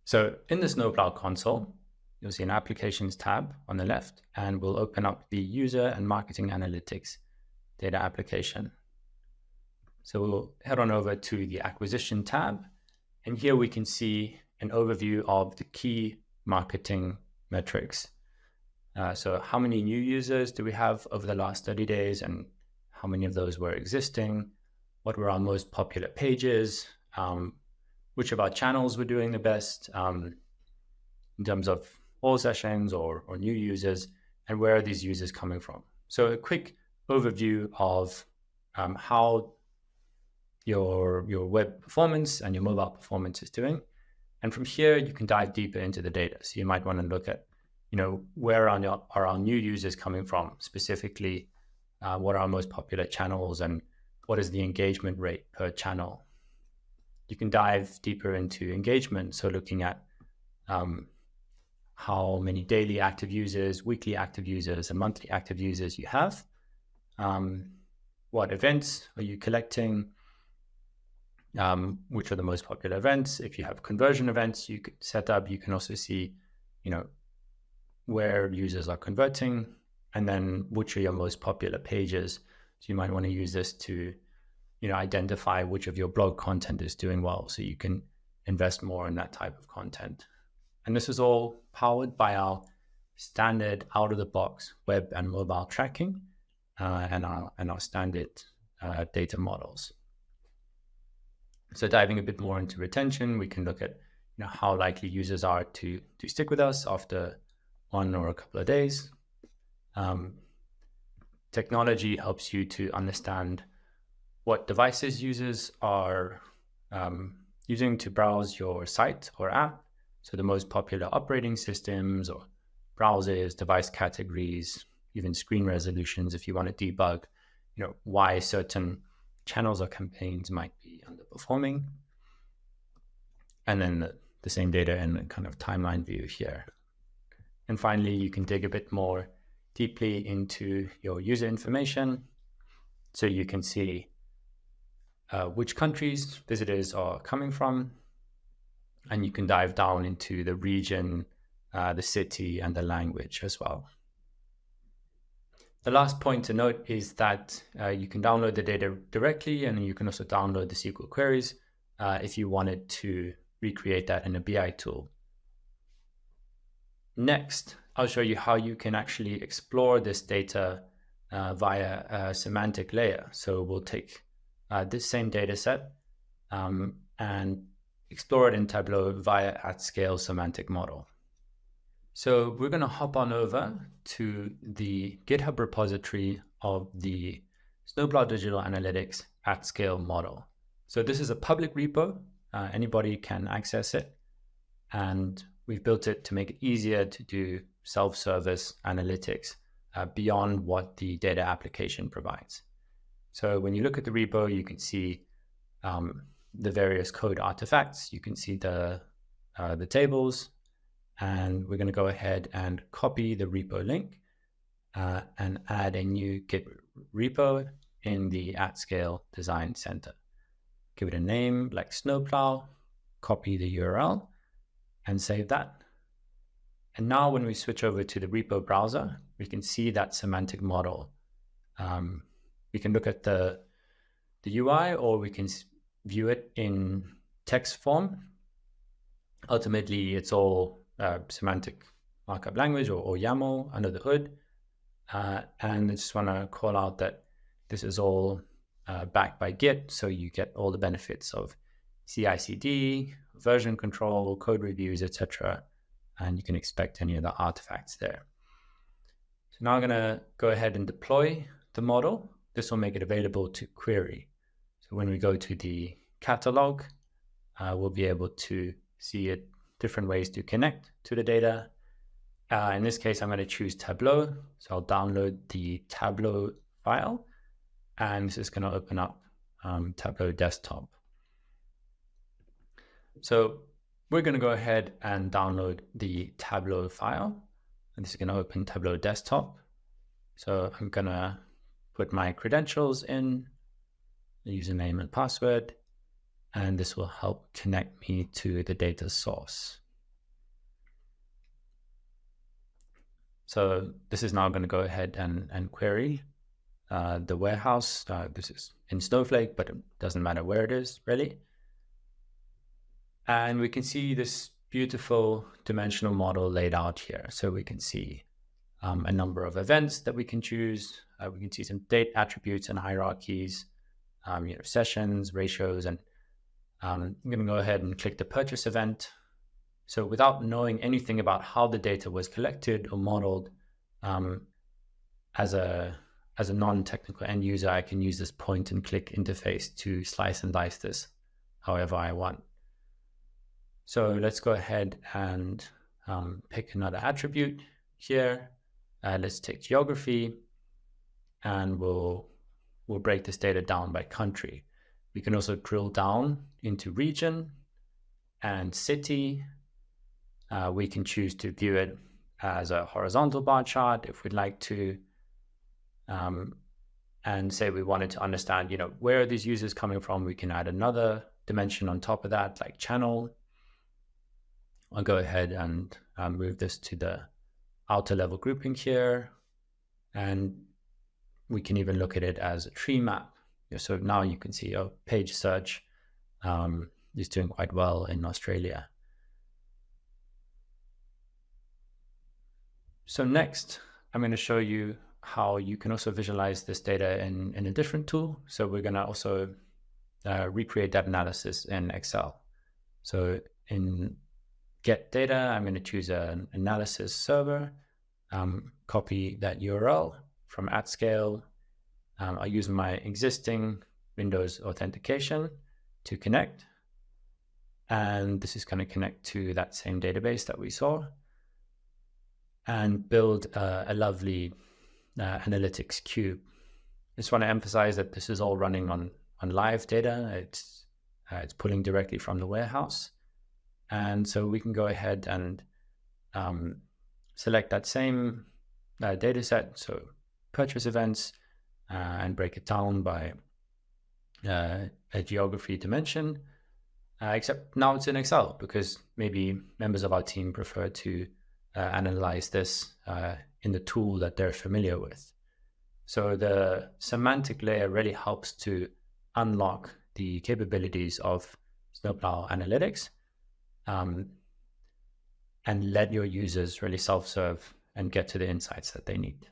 So in the Snowplow Console, you'll see an Applications tab on the left, and we'll open up the User and Marketing Analytics data application. So we'll head on over to the Acquisition tab, and here we can see an overview of the key marketing metrics. So how many new users do we have over the last 30 days, and how many of those were existing? What were our most popular pages? Which of our channels were doing the best in terms of all sessions or new users, and where are these users coming from? So a quick overview of how your web performance and your mobile performance is doing. And from here, you can dive deeper into the data. So you might want to look at, where are our new users coming from? Specifically, what are our most popular channels and what is the engagement rate per channel? You can dive deeper into engagement. So looking at how many daily active users, weekly active users, and monthly active users you have. What events are you collecting? Which are the most popular events? If you have conversion events you could set up, you can also see, where users are converting, and then which are your most popular pages. So you might want to use this to, identify which of your blog content is doing well, so you can invest more in that type of content. And this is all powered by our standard out-of-the-box web and mobile tracking and our standard data models. So diving a bit more into retention, we can look at how likely users are to stick with us after 1 or a couple of days. Technology helps you to understand what devices users are using to browse your site or app. So the most popular operating systems or browsers, device categories, even screen resolutions, if you want to debug, why certain channels or campaigns might be underperforming. And then the same data in a kind of timeline view here. And finally, you can dig a bit more deeply into your user information. So you can see which countries visitors are coming from, and you can dive down into the region, the city, and the language as well. The last point to note is that you can download the data directly, and you can also download the SQL queries if you wanted to recreate that in a BI tool. Next, I'll show you how you can actually explore this data via a semantic layer. So we'll take this same data set and explore it in Tableau via AtScale semantic model. So we're going to hop on over to the GitHub repository of the Snowplow Digital Analytics AtScale model. So this is a public repo. Anybody can access it. And we've built it to make it easier to do self-service analytics beyond what the data application provides. So when you look at the repo, you can see the various code artifacts. You can see the tables. And we're going to go ahead and copy the repo link and add a new Git repo in the AtScale Design Center. Give it a name like Snowplow, copy the URL, and save that. And now when we switch over to the repo browser, we can see that semantic model. We can look at the UI, or we can view it in text form. Ultimately, it's all semantic markup language or YAML under the hood. And I just want to call out that this is all backed by Git, so you get all the benefits of CI/CD, version control, code reviews, etc. And you can expect any of the artifacts there. So now I'm going to go ahead and deploy the model. This will make it available to query. So when we go to the catalog, we'll be able to see it different ways to connect to the data. In this case, I'm going to choose Tableau. So I'll download the Tableau file, and this is going to open up Tableau Desktop. So we're going to go ahead and download the Tableau file, and this is going to open Tableau Desktop. So I'm going to put my credentials in, the username and password, and this will help connect me to the data source. So this is now going to go ahead and query the warehouse. This is in Snowflake, but it doesn't matter where it is, really. And we can see this beautiful dimensional model laid out here. So we can see a number of events that we can choose. We can see some date attributes and hierarchies, sessions, ratios, and I'm going to go ahead and click the purchase event. So without knowing anything about how the data was collected or modeled, as a non-technical end user, I can use this point and click interface to slice and dice this however I want. So let's go ahead and pick another attribute here. Let's take geography, and we'll break this data down by country. We can also drill down into region and city. We can choose to view it as a horizontal bar chart if we'd like to, and say we wanted to understand, where are these users coming from? We can add another dimension on top of that, like channel. I'll go ahead and move this to the outer level grouping here, and we can even look at it as a tree map. So now you can see page search is doing quite well in Australia. So next, I'm going to show you how you can also visualize this data in a different tool. So we're going to also recreate that analysis in Excel. So in get data, I'm going to choose an analysis server, copy that URL from AtScale. I'll use my existing Windows authentication to connect. And this is going to connect to that same database that we saw, and build a lovely analytics cube. Just want to emphasize that this is all running on live data. It's pulling directly from the warehouse. And so we can go ahead and select that same data set, so purchase events, and break it down by a geography dimension, except now it's in Excel because maybe members of our team prefer to analyze this in the tool that they're familiar with. So the semantic layer really helps to unlock the capabilities of Snowplow Analytics, and let your users really self-serve and get to the insights that they need.